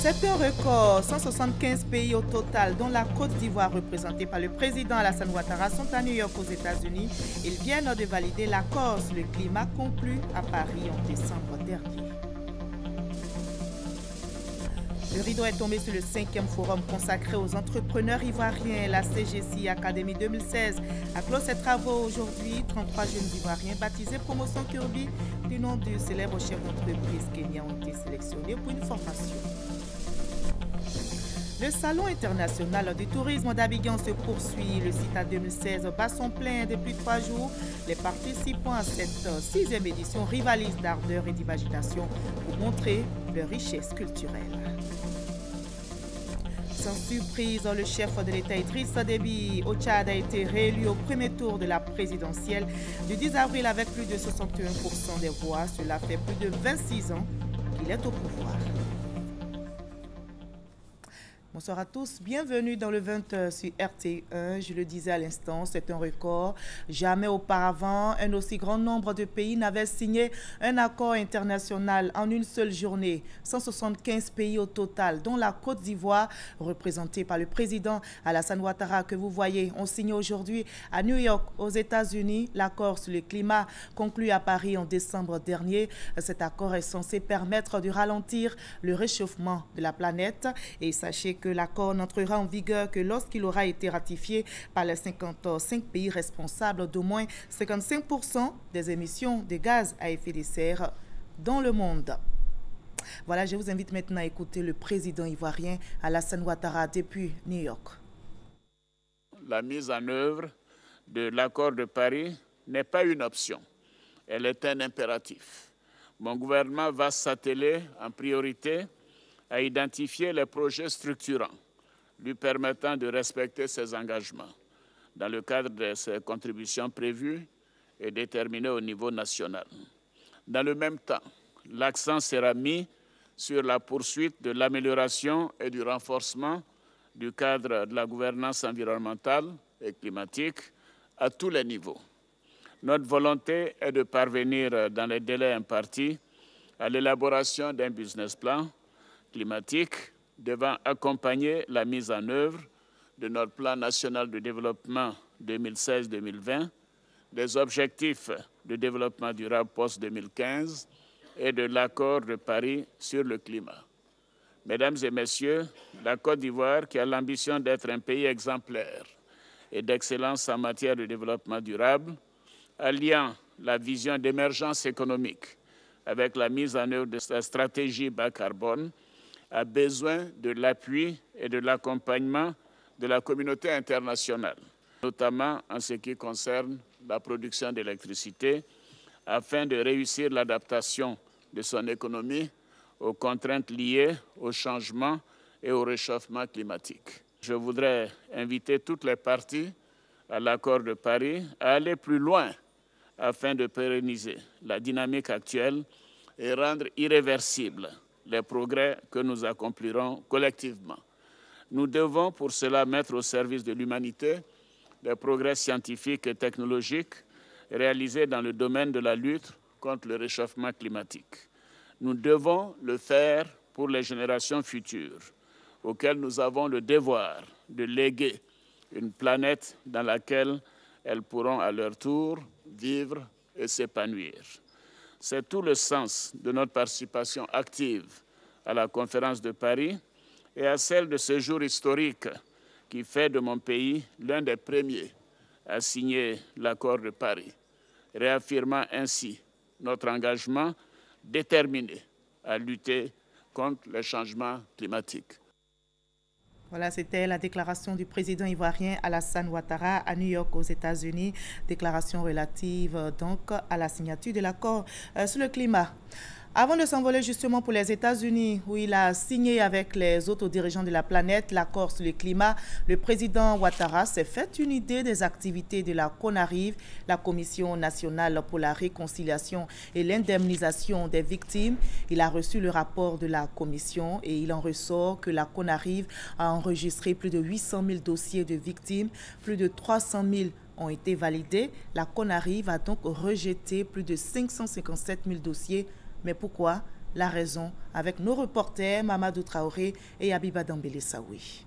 C'est un record. 175 pays au total, dont la Côte d'Ivoire représentée par le président Alassane Ouattara, sont à New York aux États-Unis. Ils viennent de valider l'accord sur le climat conclu à Paris en décembre dernier. Le rideau est tombé sur le 5e forum consacré aux entrepreneurs ivoiriens. La CGC Academy 2016 a clos ses travaux aujourd'hui. 33 jeunes ivoiriens baptisés Promotion Kirby du nom du célèbre chef d'entreprise kenyan ont été sélectionnés pour une formation. Le Salon international du tourisme d'Abidjan se poursuit. Le site à 2016 bat son plein depuis 3 jours. Les participants à cette 6e édition rivalisent d'ardeur et d'imagination pour montrer leur richesse culturelle. Sans surprise, le chef de l'État Idrissa Déby au Tchad a été réélu au premier tour de la présidentielle du 10 avril avec plus de 61% des voix. Cela fait plus de 26 ans qu'il est au pouvoir. Bonsoir à tous, bienvenue dans le 20 sur RT1. Je le disais à l'instant, c'est un record. Jamais auparavant, un aussi grand nombre de pays n'avait signé un accord international en une seule journée. 175 pays au total, dont la Côte d'Ivoire, représentée par le président Alassane Ouattara, que vous voyez, ont signé aujourd'hui à New York, aux États-Unis, l'accord sur le climat conclu à Paris en décembre dernier. Cet accord est censé permettre de ralentir le réchauffement de la planète. Et sachez que l'accord n'entrera en vigueur que lorsqu'il aura été ratifié par les 55 pays responsables d'au moins 55% des émissions de gaz à effet de serre dans le monde. Voilà, je vous invite maintenant à écouter le président ivoirien Alassane Ouattara depuis New York. La mise en œuvre de l'accord de Paris n'est pas une option, elle est un impératif. Mon gouvernement va s'atteler en priorité à identifier les projets structurants lui permettant de respecter ses engagements dans le cadre de ses contributions prévues et déterminées au niveau national. Dans le même temps, l'accent sera mis sur la poursuite de l'amélioration et du renforcement du cadre de la gouvernance environnementale et climatique à tous les niveaux. Notre volonté est de parvenir dans les délais impartis à l'élaboration d'un business plan climatique devant accompagner la mise en œuvre de notre plan national de développement 2016-2020, des objectifs de développement durable post-2015 et de l'accord de Paris sur le climat. Mesdames et messieurs, la Côte d'Ivoire, qui a l'ambition d'être un pays exemplaire et d'excellence en matière de développement durable, alliant la vision d'émergence économique avec la mise en œuvre de sa stratégie bas carbone, a besoin de l'appui et de l'accompagnement de la communauté internationale, notamment en ce qui concerne la production d'électricité, afin de réussir l'adaptation de son économie aux contraintes liées au changement et au réchauffement climatique. Je voudrais inviter toutes les parties à l'accord de Paris à aller plus loin afin de pérenniser la dynamique actuelle et rendre irréversible les progrès que nous accomplirons collectivement. Nous devons pour cela mettre au service de l'humanité des progrès scientifiques et technologiques réalisés dans le domaine de la lutte contre le réchauffement climatique. Nous devons le faire pour les générations futures, auxquelles nous avons le devoir de léguer une planète dans laquelle elles pourront à leur tour vivre et s'épanouir. C'est tout le sens de notre participation active à la conférence de Paris et à celle de ce jour historique qui fait de mon pays l'un des premiers à signer l'accord de Paris, réaffirmant ainsi notre engagement déterminé à lutter contre les changements climatiques. Voilà, c'était la déclaration du président ivoirien Alassane Ouattara à New York aux États-Unis. Déclaration relative donc à la signature de l'accord sur le climat. Avant de s'envoler justement pour les États-Unis, où il a signé avec les autres dirigeants de la planète l'accord sur le climat, le président Ouattara s'est fait une idée des activités de la CONARIV, la Commission nationale pour la réconciliation et l'indemnisation des victimes. Il a reçu le rapport de la commission et il en ressort que la CONARIV a enregistré plus de 800 000 dossiers de victimes, plus de 300 000 ont été validés. La CONARIV a donc rejeté plus de 557 000 dossiers. Mais pourquoi? La raison avec nos reporters Mamadou Traoré et Abiba Dambélé Saoui.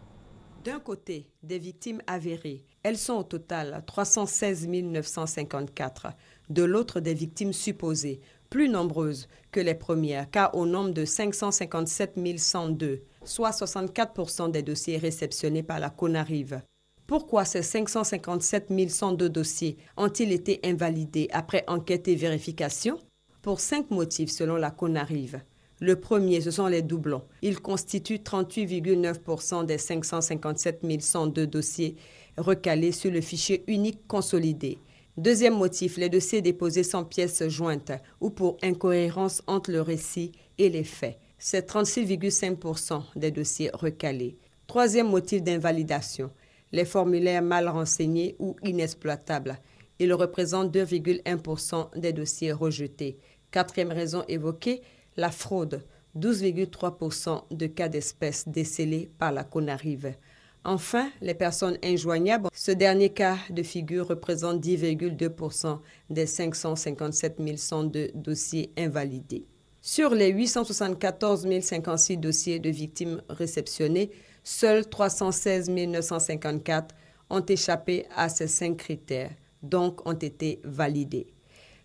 D'un côté, des victimes avérées. Elles sont au total 316 954. De l'autre, des victimes supposées, plus nombreuses que les premières, car au nombre de 557 102, soit 64% des dossiers réceptionnés par la CONARIV. Pourquoi ces 557 102 dossiers ont-ils été invalidés après enquête et vérification? Pour 5 motifs selon la CONARIV. Le premier, ce sont les doublons. Ils constituent 38,9% des 557 102 dossiers recalés sur le fichier unique consolidé. Deuxième motif, les dossiers déposés sans pièces jointes ou pour incohérence entre le récit et les faits. C'est 36,5% des dossiers recalés. Troisième motif d'invalidation, les formulaires mal renseignés ou inexploitables. Ils représentent 2,1% des dossiers rejetés. Quatrième raison évoquée, la fraude, 12,3% de cas d'espèces décelés par la CONARIV. Enfin, les personnes injoignables, ce dernier cas de figure représente 10,2% des 557 102 dossiers invalidés. Sur les 874 056 dossiers de victimes réceptionnés, seuls 316 954 ont échappé à ces 5 critères, donc ont été validés.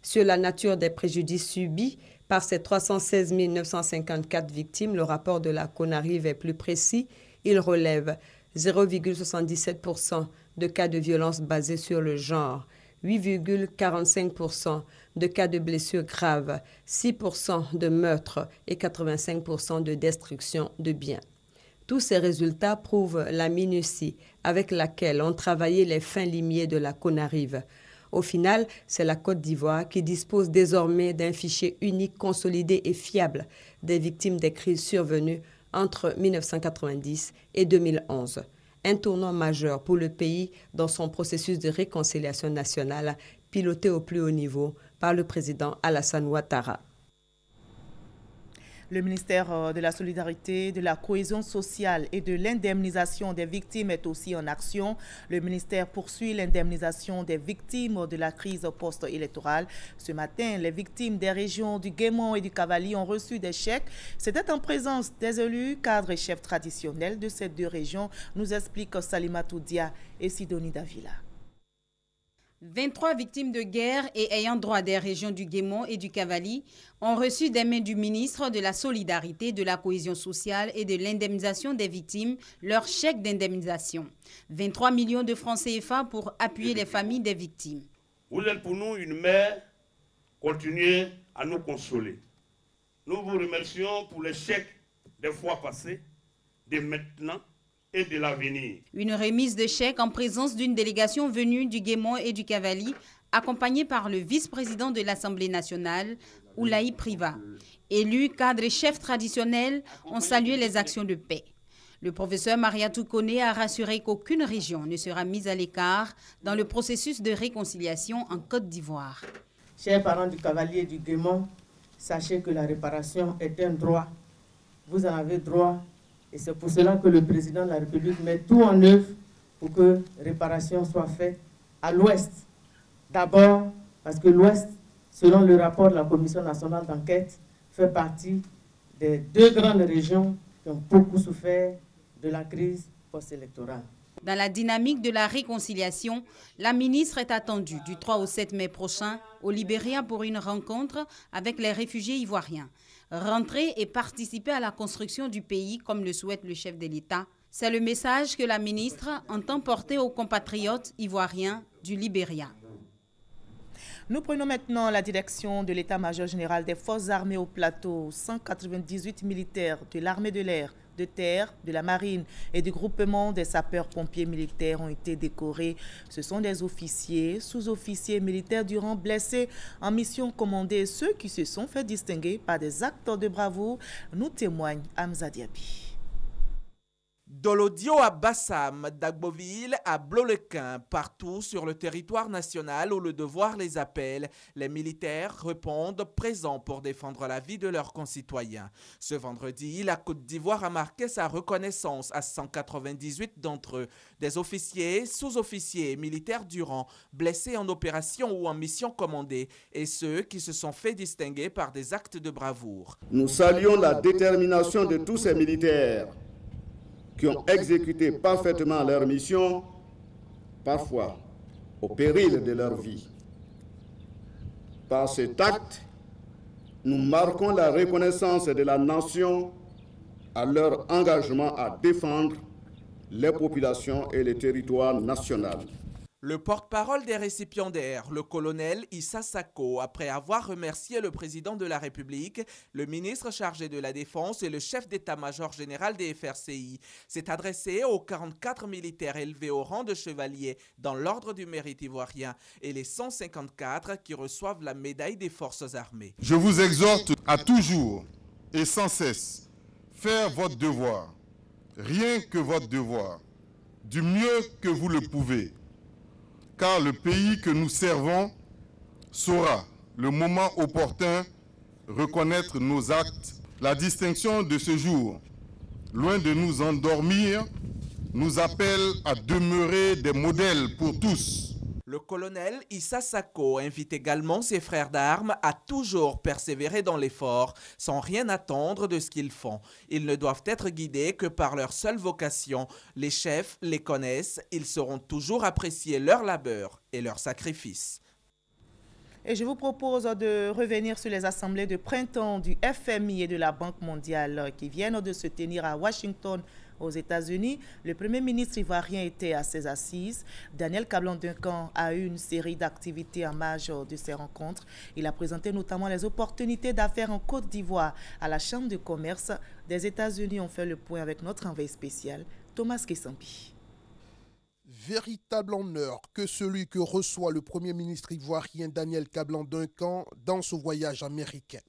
Sur la nature des préjudices subis par ces 316 954 victimes, le rapport de la CONARIV est plus précis. Il relève 0,77% de cas de violence basés sur le genre, 8,45% de cas de blessures graves, 6% de meurtres et 85% de destruction de biens. Tous ces résultats prouvent la minutie avec laquelle ont travaillé les fins limiers de la CONARIV. Au final, c'est la Côte d'Ivoire qui dispose désormais d'un fichier unique consolidé et fiable des victimes des crises survenues entre 1990 et 2011. Un tournant majeur pour le pays dans son processus de réconciliation nationale piloté au plus haut niveau par le président Alassane Ouattara. Le ministère de la Solidarité, de la Cohésion sociale et de l'indemnisation des victimes est aussi en action. Le ministère poursuit l'indemnisation des victimes de la crise post-électorale. Ce matin, les victimes des régions du Guémon et du Cavali ont reçu des chèques. C'était en présence des élus, cadres et chefs traditionnels de ces deux régions, nous expliquent Salimatou Dia et Sidonie Davila. 23 victimes de guerre et ayant droit des régions du Guémon et du Cavali ont reçu des mains du ministre de la Solidarité, de la Cohésion sociale et de l'indemnisation des victimes leur chèque d'indemnisation. 23 millions de francs CFA pour appuyer les familles des victimes. Vous êtes pour nous une mère, continuez à nous consoler. Nous vous remercions pour les chèques des fois passés, de maintenant et de l'avenir. Une remise de chèques en présence d'une délégation venue du Guémon et du Cavali, accompagnée par le vice-président de l'Assemblée nationale, Oulaï Priva. Élus, cadres et chefs traditionnels ont salué les actions de paix. Le professeur Mariatou Koné a rassuré qu'aucune région ne sera mise à l'écart dans le processus de réconciliation en Côte d'Ivoire. Chers parents du Cavalier et du Guémon, sachez que la réparation est un droit. Vous en avez droit. Et c'est pour cela que le président de la République met tout en œuvre pour que réparation soit faite à l'ouest. D'abord, parce que l'ouest, selon le rapport de la Commission nationale d'enquête, fait partie des 2 grandes régions qui ont beaucoup souffert de la crise post-électorale. Dans la dynamique de la réconciliation, la ministre est attendue du 3 au 7 mai prochain au Libéria pour une rencontre avec les réfugiés ivoiriens. Rentrer et participer à la construction du pays comme le souhaite le chef de l'État, c'est le message que la ministre entend porter aux compatriotes ivoiriens du Libéria. Nous prenons maintenant la direction de l'état-major général des forces armées au plateau. 198 militaires de l'armée de l'air, de terre, de la marine et du groupement des sapeurs-pompiers militaires ont été décorés. Ce sont des officiers, sous-officiers militaires du rang blessés en mission commandée. Ceux qui se sont fait distinguer par des actes de bravoure, nous témoigne Hamza Diaby. Dolodio à Bassam, d'Agboville à Blolequin, partout sur le territoire national où le devoir les appelle, les militaires répondent présents pour défendre la vie de leurs concitoyens. Ce vendredi, la Côte d'Ivoire a marqué sa reconnaissance à 198 d'entre eux, des officiers, sous-officiers et militaires du rang, blessés en opération ou en mission commandée, et ceux qui se sont fait distinguer par des actes de bravoure. Nous saluons la détermination de tous ces militaires qui ont exécuté parfaitement leur mission, parfois au péril de leur vie. Par cet acte, nous marquons la reconnaissance de la nation à leur engagement à défendre les populations et les territoires nationaux. Le porte-parole des récipiendaires, le colonel Issa Sako, après avoir remercié le président de la République, le ministre chargé de la Défense et le chef d'état-major général des FRCI, s'est adressé aux 44 militaires élevés au rang de chevalier dans l'ordre du mérite ivoirien et les 154 qui reçoivent la médaille des forces armées. Je vous exhorte à toujours et sans cesse faire votre devoir, rien que votre devoir, du mieux que vous le pouvez. Car le pays que nous servons saura, le moment opportun, reconnaître nos actes. La distinction de ce jour, loin de nous endormir, nous appelle à demeurer des modèles pour tous. Le colonel Issa Sako invite également ses frères d'armes à toujours persévérer dans l'effort, sans rien attendre de ce qu'ils font. Ils ne doivent être guidés que par leur seule vocation. Les chefs les connaissent, ils sauront toujours apprécier leur labeur et leur sacrifice. Et je vous propose de revenir sur les assemblées de printemps du FMI et de la Banque mondiale qui viennent de se tenir à Washington, aux États-Unis. Le Premier ministre ivoirien était à ses assises. Daniel Kablan-Duncan a eu une série d'activités en marge de ces rencontres. Il a présenté notamment les opportunités d'affaires en Côte d'Ivoire à la Chambre de commerce des États-Unis. On fait le point avec notre envoyé spécial, Thomas Kessambi. Véritable honneur que celui que reçoit le Premier ministre ivoirien Daniel Kablan-Duncan dans ce voyage américain.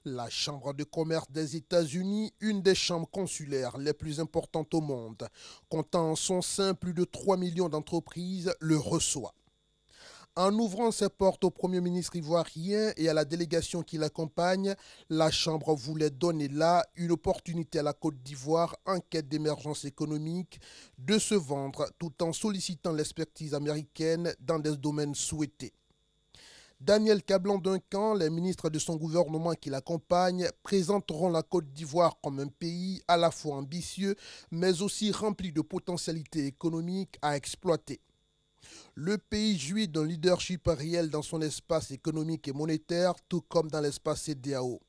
La Chambre de commerce des États-Unis, une des chambres consulaires les plus importantes au monde, comptant en son sein plus de 3 millions d'entreprises, le reçoit. En ouvrant ses portes au Premier ministre ivoirien et à la délégation qui l'accompagne, la Chambre voulait donner là une opportunité à la Côte d'Ivoire en quête d'émergence économique de se vendre tout en sollicitant l'expertise américaine dans des domaines souhaités. Daniel Kablan-Duncan, les ministres de son gouvernement qui l'accompagnent, présenteront la Côte d'Ivoire comme un pays à la fois ambitieux, mais aussi rempli de potentialités économiques à exploiter. Le pays jouit d'un leadership réel dans son espace économique et monétaire, tout comme dans l'espace CEDEAO.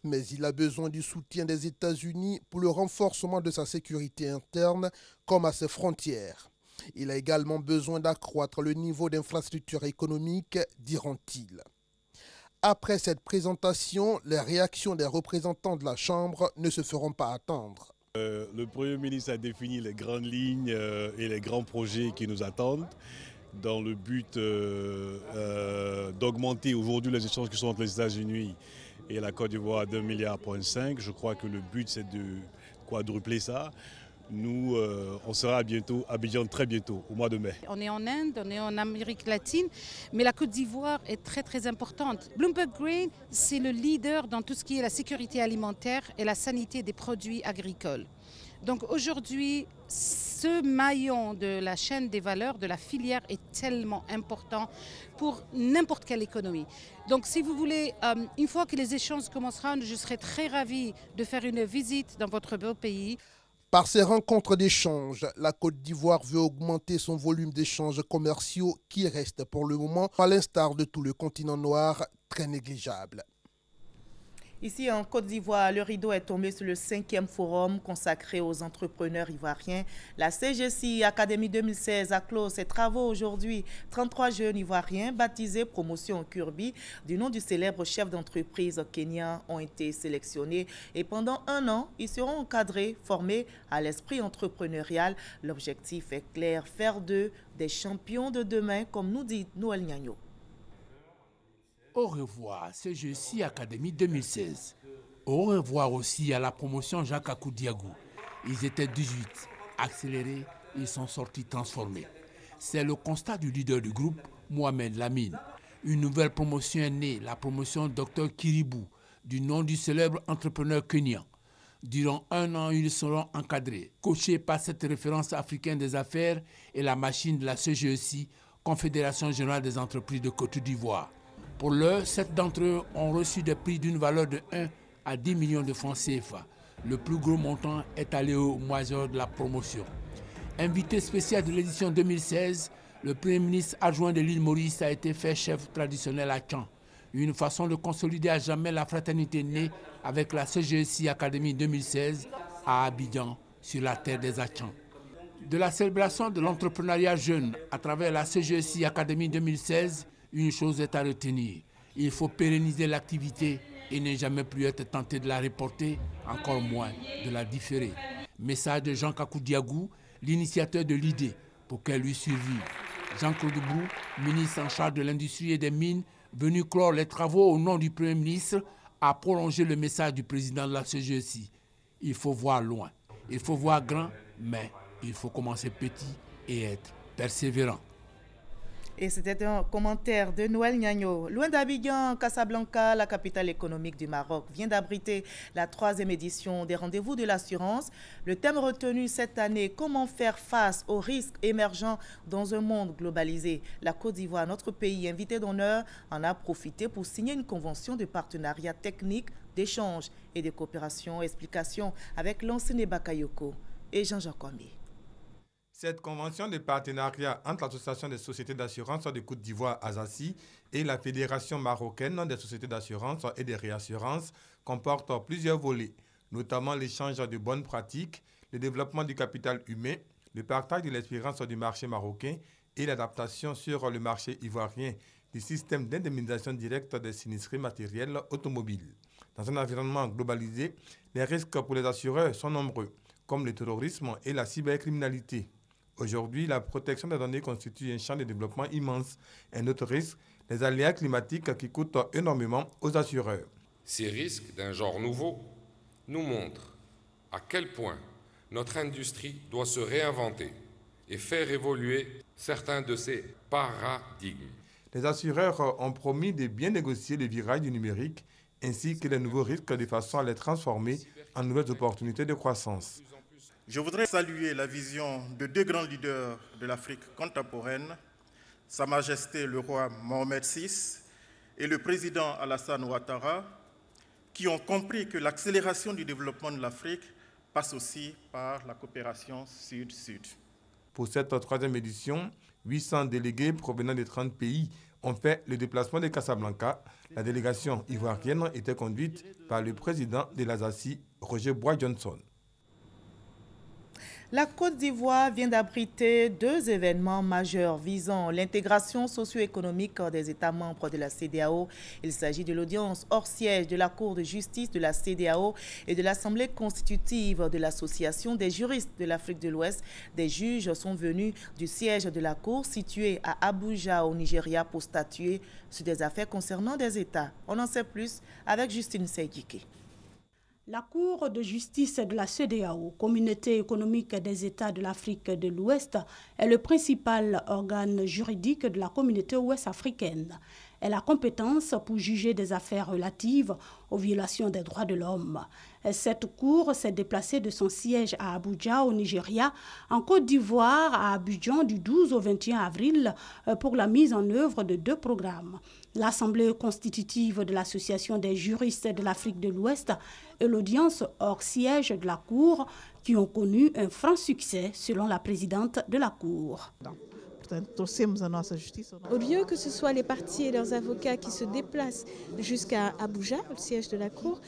Mais il a besoin du soutien des États-Unis pour le renforcement de sa sécurité interne, comme à ses frontières. Il a également besoin d'accroître le niveau d'infrastructure économique, diront-ils. Après cette présentation, les réactions des représentants de la Chambre ne se feront pas attendre. Le Premier ministre a défini les grandes lignes et les grands projets qui nous attendent dans le but d'augmenter aujourd'hui les échanges qui sont entre les États-Unis et la Côte d'Ivoire à 2,5 milliards. Je crois que le but c'est de quadrupler ça. Nous, on sera bientôt à Abidjan très bientôt, au mois de mai. On est en Inde, on est en Amérique latine, mais la Côte d'Ivoire est très très importante. Bloomberg Grain, c'est le leader dans tout ce qui est la sécurité alimentaire et la sanité des produits agricoles. Donc aujourd'hui, ce maillon de la chaîne des valeurs, de la filière, est tellement important pour n'importe quelle économie. Donc si vous voulez, une fois que les échanges commenceront, je serai très ravie de faire une visite dans votre beau pays. Par ces rencontres d'échange, la Côte d'Ivoire veut augmenter son volume d'échanges commerciaux qui reste pour le moment, à l'instar de tout le continent noir, très négligeable. Ici en Côte d'Ivoire, le rideau est tombé sur le 5e forum consacré aux entrepreneurs ivoiriens. La CGC Académie 2016 a clos ses travaux aujourd'hui. 33 jeunes ivoiriens baptisés Promotion Kirby du nom du célèbre chef d'entreprise kenyan ont été sélectionnés. Et pendant 1 an, ils seront encadrés, formés à l'esprit entrepreneurial. L'objectif est clair, faire d'eux des champions de demain, comme nous dit Noël Nyagno. Au revoir, CGC Académie 2016. Au revoir aussi à la promotion Jacques Akoudiagou. Ils étaient 18. Accélérés, ils sont sortis transformés. C'est le constat du leader du groupe, Mohamed Lamine. Une nouvelle promotion est née, la promotion Dr Kiribou, du nom du célèbre entrepreneur kenyan. Durant 1 an, ils seront encadrés, coachés par cette référence africaine des affaires et la machine de la CGEC, Confédération Générale des Entreprises de Côte d'Ivoire. Pour l'heure, 7 d'entre eux ont reçu des prix d'une valeur de 1 à 10 millions de francs CFA. Le plus gros montant est allé au major de la promotion. Invité spécial de l'édition 2016, le Premier ministre adjoint de l'île Maurice a été fait chef traditionnel à Tchan. Une façon de consolider à jamais la fraternité née avec la CGEC Académie 2016 à Abidjan, sur la terre des Achans. De la célébration de l'entrepreneuriat jeune à travers la CGEC Académie 2016, une chose est à retenir. Il faut pérenniser l'activité et ne jamais plus être tenté de la reporter, encore moins de la différer. Message de Jean Kakou Diagou, l'initiateur de l'idée, pour qu'elle lui survive. Jean-Claude Bou, ministre en charge de l'industrie et des mines, venu clore les travaux au nom du Premier ministre, a prolongé le message du président de la CGEC. Il faut voir loin, il faut voir grand, mais il faut commencer petit et être persévérant. Et c'était un commentaire de Noël Gnagno. Loin d'Abidjan, Casablanca, la capitale économique du Maroc, vient d'abriter la 3e édition des rendez-vous de l'assurance. Le thème retenu cette année, comment faire face aux risques émergents dans un monde globalisé. La Côte d'Ivoire, notre pays invité d'honneur, en a profité pour signer une convention de partenariat technique, d'échange et de coopération. Explication avec l'enseigne Bakayoko et Jean-Jacques Kwame. Cette convention de partenariat entre l'Association des sociétés d'assurance de Côte d'Ivoire, ASACI, et la Fédération marocaine des sociétés d'assurance et de réassurance comporte plusieurs volets, notamment l'échange de bonnes pratiques, le développement du capital humain, le partage de l'expérience du marché marocain et l'adaptation sur le marché ivoirien du système d'indemnisation directe des sinistrés matériels automobiles. Dans un environnement globalisé, les risques pour les assureurs sont nombreux, comme le terrorisme et la cybercriminalité. Aujourd'hui, la protection des données constitue un champ de développement immense. Un autre risque, les aléas climatiques qui coûtent énormément aux assureurs. Ces risques d'un genre nouveau nous montrent à quel point notre industrie doit se réinventer et faire évoluer certains de ses paradigmes. Les assureurs ont promis de bien négocier le virage du numérique ainsi que les nouveaux risques de façon à les transformer en nouvelles opportunités de croissance. Je voudrais saluer la vision de 2 grands leaders de l'Afrique contemporaine, Sa Majesté le roi Mohamed VI et le président Alassane Ouattara, qui ont compris que l'accélération du développement de l'Afrique passe aussi par la coopération Sud-Sud. Pour cette 3e édition, 800 délégués provenant de 30 pays ont fait le déplacement de Casablanca. La délégation ivoirienne était conduite par le président de l'ASACI, Roger Bois-Johnson. La Côte d'Ivoire vient d'abriter 2 événements majeurs visant l'intégration socio-économique des États membres de la CEDEAO. Il s'agit de l'audience hors siège de la Cour de justice de la CEDEAO et de l'Assemblée constitutive de l'Association des juristes de l'Afrique de l'Ouest. Des juges sont venus du siège de la Cour situé à Abuja au Nigeria pour statuer sur des affaires concernant des États. On en sait plus avec Justine Seydjike. La Cour de justice de la CEDEAO, Communauté économique des États de l'Afrique de l'Ouest, est le principal organe juridique de la communauté ouest africaine. Elle a compétence pour juger des affaires relatives aux violations des droits de l'homme. Cette cour s'est déplacée de son siège à Abuja, au Nigeria, en Côte d'Ivoire, à Abidjan, du 12 au 21 avril, pour la mise en œuvre de 2 programmes. L'Assemblée constitutive de l'Association des juristes de l'Afrique de l'Ouest et l'audience hors siège de la Cour, qui ont connu un franc succès, selon la présidente de la Cour. Au lieu que ce soit les parties et leurs avocats qui se déplacent jusqu'à Abuja, le siège de la Cour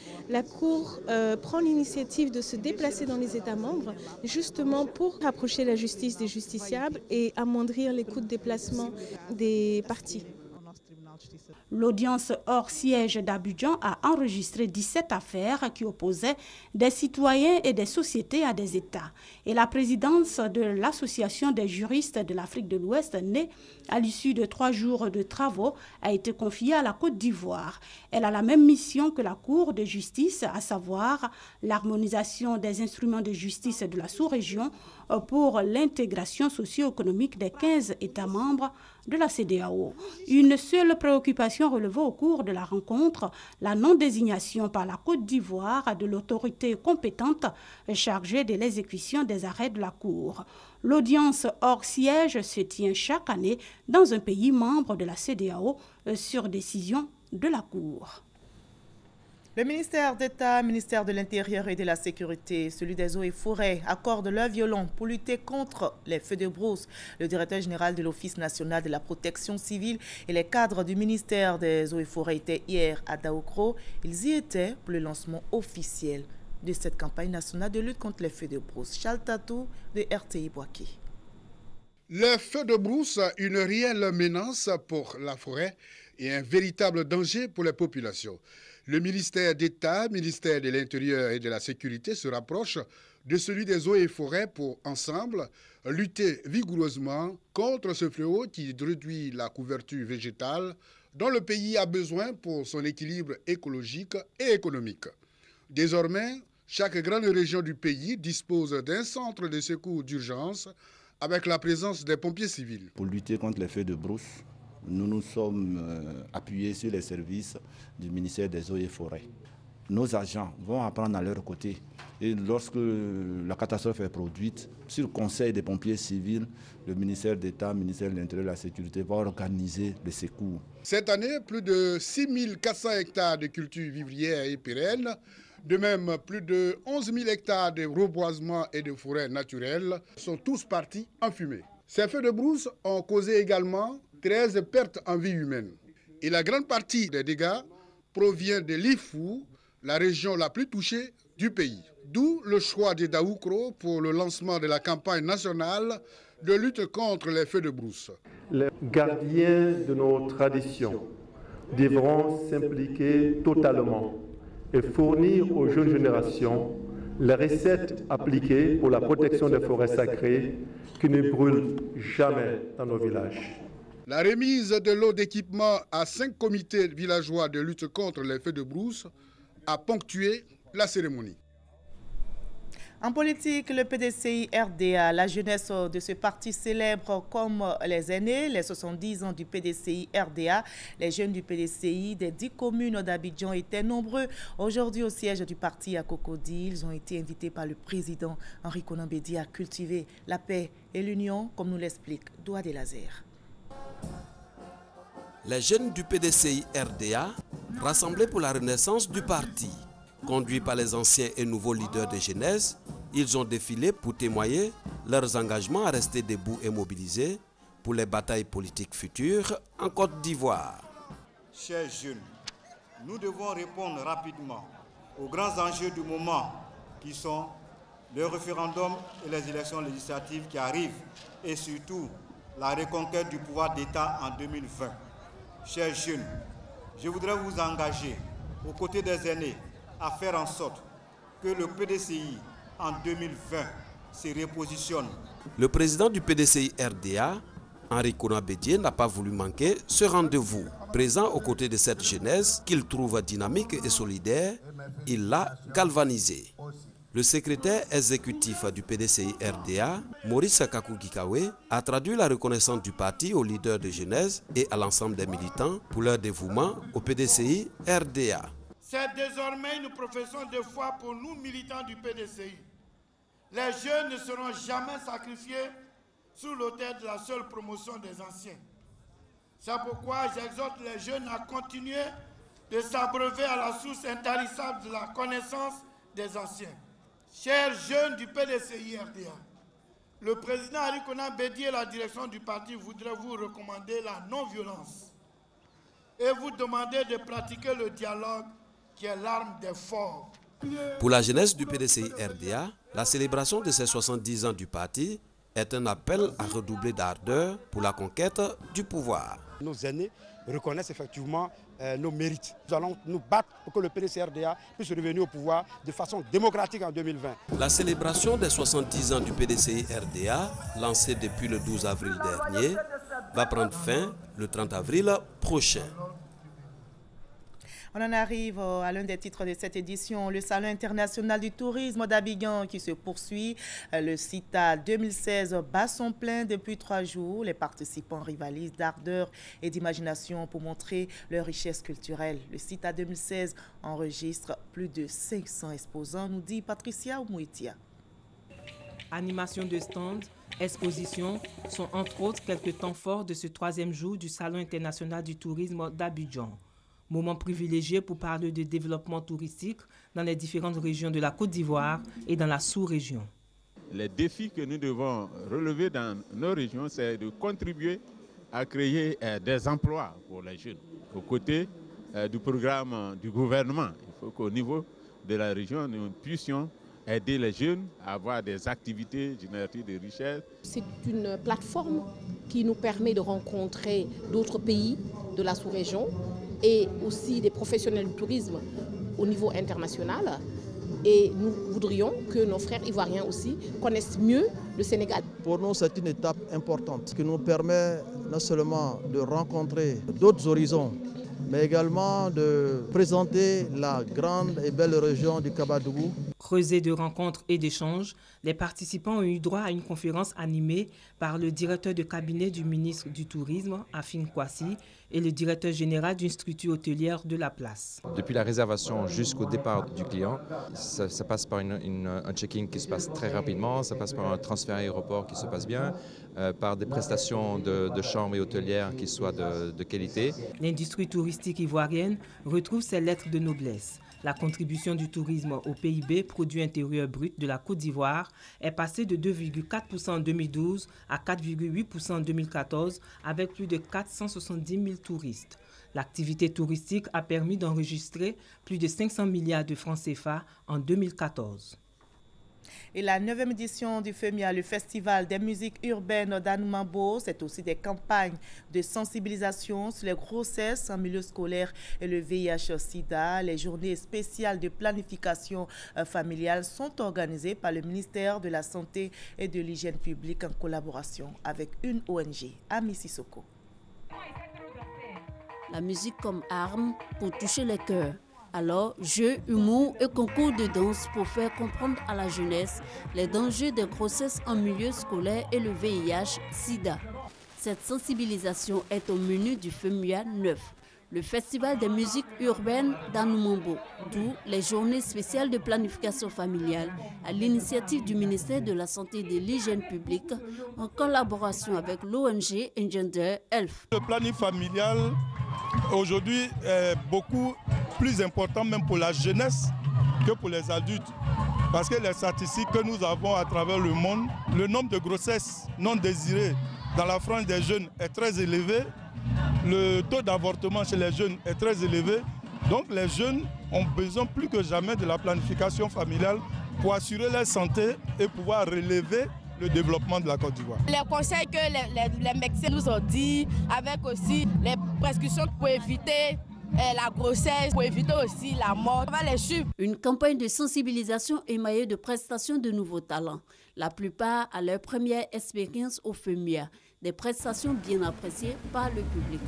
prend l'initiative de se déplacer dans les États membres, justement pour rapprocher la justice des justiciables et amoindrir les coûts de déplacement des parties. L'audience hors siège d'Abidjan a enregistré 17 affaires qui opposaient des citoyens et des sociétés à des États. Et la présidence de l'Association des juristes de l'Afrique de l'Ouest, née à l'issue de 3 jours de travaux, a été confiée à la Côte d'Ivoire. Elle a la même mission que la Cour de justice, à savoir l'harmonisation des instruments de justice de la sous-région pour l'intégration socio-économique des 15 États membres de la CEDEAO. Une seule préoccupation relevée au cours de la rencontre, la non-désignation par la Côte d'Ivoire de l'autorité compétente chargée de l'exécution des arrêts de la Cour. L'audience hors siège se tient chaque année dans un pays membre de la CEDEAO sur décision de la Cour. Le ministère d'État, ministère de l'Intérieur et de la Sécurité, celui des eaux et forêts, accordent leur violon pour lutter contre les feux de brousse. Le directeur général de l'Office national de la protection civile et les cadres du ministère des eaux et forêts étaient hier à Daoukro. Ils y étaient pour le lancement officiel de cette campagne nationale de lutte contre les feux de brousse. Charles Tatou de RTI Boaké. Les feux de brousse, une réelle menace pour la forêt et un véritable danger pour les populations. Le ministère d'État, ministère de l'Intérieur et de la Sécurité se rapproche de celui des eaux et forêts pour, ensemble, lutter vigoureusement contre ce fléau qui réduit la couverture végétale dont le pays a besoin pour son équilibre écologique et économique. Désormais, chaque grande région du pays dispose d'un centre de secours d'urgence avec la présence des pompiers civils. Pour lutter contre les feux de brousse, nous nous sommes appuyés sur les services du ministère des Eaux et Forêts. Nos agents vont apprendre à leur côté. Et lorsque la catastrophe est produite, sur conseil des pompiers civils, le ministère d'État, le ministère de l'Intérieur et de la Sécurité va organiser les secours. Cette année, plus de 6400 hectares de cultures vivrières et pérennes, de même plus de 11 000 hectares de reboisement et de forêts naturelles sont tous partis en fumée. Ces feux de brousse ont causé également 13 pertes en vie humaine. Et la grande partie des dégâts provient de l'Ifou, la région la plus touchée du pays. D'où le choix de Daoukro pour le lancement de la campagne nationale de lutte contre les feux de brousse. Les gardiens de nos traditions devront s'impliquer totalement et fournir aux jeunes générations les recettes appliquées pour la protection des forêts sacrées qui ne brûlent jamais dans nos villages. La remise de lots d'équipement à 5 comités villageois de lutte contre les feux de brousse a ponctué la cérémonie. En politique, le PDCI RDA, la jeunesse de ce parti célèbre comme les aînés, les 70 ans du PDCI RDA. Les jeunes du PDCI des 10 communes d'Abidjan étaient nombreux. Aujourd'hui, au siège du parti à Cocody, ils ont été invités par le président Henri Konan Bédié à cultiver la paix et l'union, comme nous l'explique Doua de Lazer. Les jeunes du PDCI RDA, rassemblés pour la renaissance du parti. Conduits par les anciens et nouveaux leaders de jeunesse, ils ont défilé pour témoigner leurs engagements à rester debout et mobilisés pour les batailles politiques futures en Côte d'Ivoire. Chers jeunes, nous devons répondre rapidement aux grands enjeux du moment qui sont le référendum et les élections législatives qui arrivent et surtout la reconquête du pouvoir d'État en 2020. Chers jeunes, je voudrais vous engager aux côtés des aînés à faire en sorte que le PDCI en 2020 se repositionne. Le président du PDCI RDA, Henri Konan Bédié, n'a pas voulu manquer ce rendez-vous. Présent aux côtés de cette jeunesse qu'il trouve dynamique et solidaire, il l'a galvanisé. Le secrétaire exécutif du PDCI RDA, Maurice Kakugikawe, a traduit la reconnaissance du parti aux leaders de jeunesse et à l'ensemble des militants pour leur dévouement au PDCI RDA. C'est désormais une profession de foi pour nous militants du PDCI. Les jeunes ne seront jamais sacrifiés sous l'autel de la seule promotion des anciens. C'est pourquoi j'exhorte les jeunes à continuer de s'abreuver à la source intarissable de la connaissance des anciens. Chers jeunes du PDCI RDA, le président Henri Konan Bédié et la direction du parti voudraient vous recommander la non-violence et vous demander de pratiquer le dialogue qui est l'arme des forts. Pour la jeunesse du PDCI RDA, la célébration de ces 70 ans du parti est un appel à redoubler d'ardeur pour la conquête du pouvoir. Nos aînés reconnaisse effectivement nos mérites. Nous allons nous battre pour que le PDC-RDA puisse revenir au pouvoir de façon démocratique en 2020. La célébration des 70 ans du PDCI-RDA, lancée depuis le 12 avril dernier, va prendre fin le 30 avril prochain. On en arrive à l'un des titres de cette édition, le Salon international du tourisme d'Abidjan qui se poursuit. Le CITA 2016 bat son plein depuis 3 jours. Les participants rivalisent d'ardeur et d'imagination pour montrer leur richesse culturelle. Le CITA 2016 enregistre plus de 500 exposants, nous dit Patricia Oumouitia. Animation de stands, expositions sont entre autres quelques temps forts de ce 3e jour du Salon international du tourisme d'Abidjan. Moment privilégié pour parler de développement touristique dans les différentes régions de la Côte d'Ivoire et dans la sous-région. Les défis que nous devons relever dans nos régions, c'est de contribuer à créer des emplois pour les jeunes. Aux côtés du programme du gouvernement, il faut qu'au niveau de la région, nous puissions aider les jeunes à avoir des activités génératrices de richesse. C'est une plateforme qui nous permet de rencontrer d'autres pays de la sous-région et aussi des professionnels du tourisme au niveau international. Et nous voudrions que nos frères ivoiriens aussi connaissent mieux le Sénégal. Pour nous, c'est une étape importante qui nous permet non seulement de rencontrer d'autres horizons, mais également de présenter la grande et belle région du Kabadougou. Creusé de rencontres et d'échanges, les participants ont eu droit à une conférence animée par le directeur de cabinet du ministre du Tourisme, Afin Kwasi, et le directeur général d'une structure hôtelière de la place. Depuis la réservation jusqu'au départ du client, ça passe par un check-in qui se passe très rapidement, ça passe par un transfert aéroport qui se passe bien, par des prestations de chambres et hôtelières qui soient de qualité. L'industrie touristique ivoirienne retrouve ses lettres de noblesse. La contribution du tourisme au PIB, produit intérieur brut de la Côte d'Ivoire, est passée de 2,4% en 2012 à 4,8% en 2014, avec plus de 470 000 touristes. L'activité touristique a permis d'enregistrer plus de 500 milliards de francs CFA en 2014. Et la 9e édition du FEMIA, le Festival des musiques urbaines d'Anoumambo, c'est aussi des campagnes de sensibilisation sur les grossesses en milieu scolaire et le VIH-Sida. Les journées spéciales de planification familiale sont organisées par le ministère de la Santé et de l'Hygiène publique en collaboration avec une ONG, Ami Sissoko. La musique comme arme pour toucher les cœurs. Alors, jeux, humour et concours de danse pour faire comprendre à la jeunesse les dangers des grossesses en milieu scolaire et le VIH-Sida. Cette sensibilisation est au menu du FEMIA 9, le Festival des musiques urbaines d'Anoumambo, d'où les journées spéciales de planification familiale à l'initiative du ministère de la Santé et de l'Hygiène publique en collaboration avec l'ONG Engender Health. Le planning familial aujourd'hui est beaucoup plus important même pour la jeunesse que pour les adultes. Parce que les statistiques que nous avons à travers le monde, le nombre de grossesses non désirées dans la frange des jeunes est très élevé. Le taux d'avortement chez les jeunes est très élevé. Donc les jeunes ont besoin plus que jamais de la planification familiale pour assurer leur santé et pouvoir relever le développement de la Côte d'Ivoire. Les conseils que les médecins nous ont dit, avec aussi les prescriptions pour éviter la grossesse, pour éviter aussi la mort. On va les suivre. Une campagne de sensibilisation émaillée de prestations de nouveaux talents. La plupart à leur première expérience au FEMIA. Des prestations bien appréciées par le public.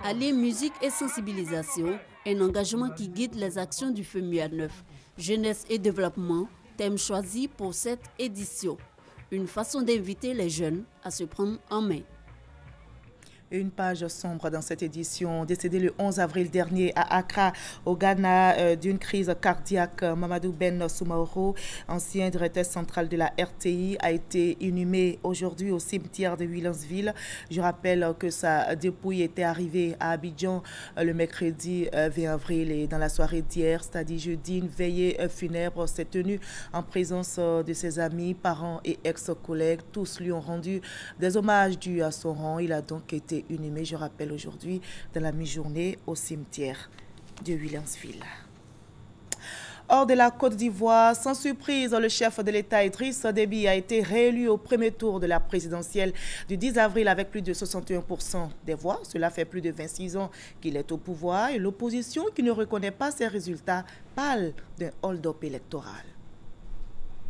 Allier musique et sensibilisation, un engagement qui guide les actions du FEMIA 9. Jeunesse et développement, thème choisi pour cette édition. Une façon d'inviter les jeunes à se prendre en main. Une page sombre dans cette édition. Décédé le 11 avril dernier à Accra, au Ghana, d'une crise cardiaque, Mamadou Ben Soumaoro, ancien directeur central de la RTI, a été inhumé aujourd'hui au cimetière de Williamsville. Je rappelle que sa dépouille était arrivée à Abidjan le mercredi 20 avril et dans la soirée d'hier, c'est-à-dire jeudi, une veillée funèbre s'est tenue en présence de ses amis, parents et ex-collègues. Tous lui ont rendu des hommages dus à son rang. Il a donc été inhumé, je rappelle, aujourd'hui dans la mi-journée au cimetière de Williamsville. Hors de la Côte d'Ivoire, sans surprise, le chef de l'État Idriss Déby a été réélu au premier tour de la présidentielle du 10 avril avec plus de 61% des voix. Cela fait plus de 26 ans qu'il est au pouvoir et l'opposition qui ne reconnaît pas ces résultats parle d'un hold-up électoral.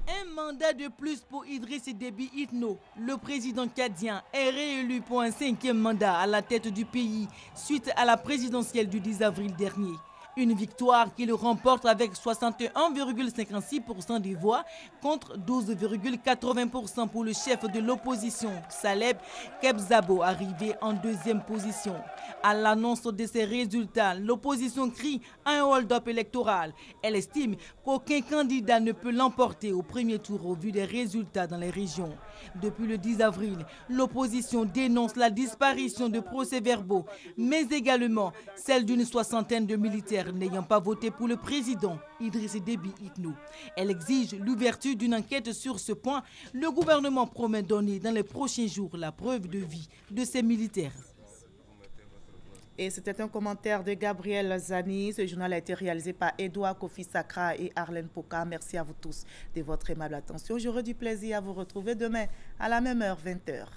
Un mandat de plus pour Idriss Déby Itno. Le président tchadien est réélu pour un 5e mandat à la tête du pays suite à la présidentielle du 10 avril dernier. Une victoire qu'il remporte avec 61,56% des voix contre 12,80% pour le chef de l'opposition, Saleb Kebzabo, arrivé en 2e position. À l'annonce de ces résultats, l'opposition crie à un hold-up électoral. Elle estime qu'aucun candidat ne peut l'emporter au premier tour au vu des résultats dans les régions. Depuis le 10 avril, l'opposition dénonce la disparition de procès-verbaux, mais également celle d'une soixantaine de militaires n'ayant pas voté pour le président Idriss Déby Itno. Elle exige l'ouverture d'une enquête sur ce point. Le gouvernement promet donner dans les prochains jours la preuve de vie de ces militaires. Et c'était un commentaire de Gabriel Zani. Ce journal a été réalisé par Edouard Kofi Sakra et Arlène Poka. Merci à vous tous de votre aimable attention. J'aurai du plaisir à vous retrouver demain à la même heure, 20h.